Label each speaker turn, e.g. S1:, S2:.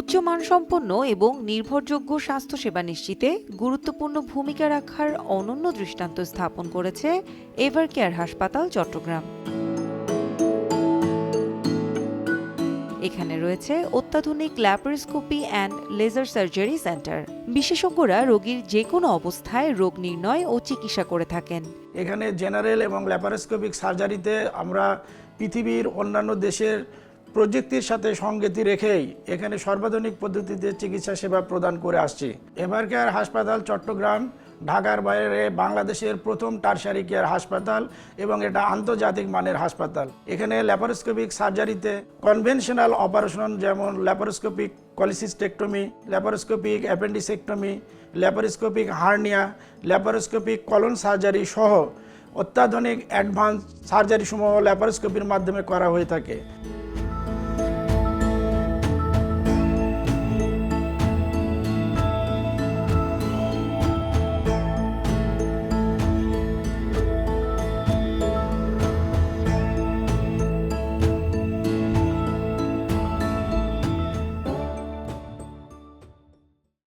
S1: উচ্চমানসম্পন্ন এবং নির্ভরযোগ্য স্বাস্থ্যসেবা নিশ্চিতে গুরুত্বপূর্ণ ভূমিকা রাখার অনন্য দৃষ্টান্ত স্থাপন করেছে এভারকেয়ার হাসপাতাল চট্টগ্রাম। এখানে রয়েছে অত্যাধুনিক laparoscopy and laser surgery centre. বিশেষজ্ঞরা রোগীর যে কোনো অবস্থায় রোগ নির্ণয় ও চিকিৎসা করে থাকেন।
S2: এখানে জেনারেল এবং ল্যাপারোস্কোপিক সার্জারিতে আমরা পৃথিবীর অন্যান্য দেশের প্রযুক্তির সাথে সঙ্গতি রেখেই এখানে সর্বাধুনিক পদ্ধতিতে চিকিৎসা সেবা প্রদান করে আসছি। এভারকেয়ার হাসপাতাল চট্টগ্রাম ঢাকার বাইরে বাংলাদেশের প্রথম টারশারি কেয়ার হাসপাতাল এবং এটা আন্তর্জাতিক মানের হাসপাতাল। এখানে ল্যাপারোস্কোপিক সার্জারিতে কনভেনশনাল অপারেশন যেমন laparoscopic cholecystectomy, laparoscopic appendicectomy, laparoscopic hernia, laparoscopic colon surgery সহ অত্যাধুনিক অ্যাডভান্স সার্জারি সমূহ ল্যাপারোস্কোপির মাধ্যমে করা হয়ে থাকে।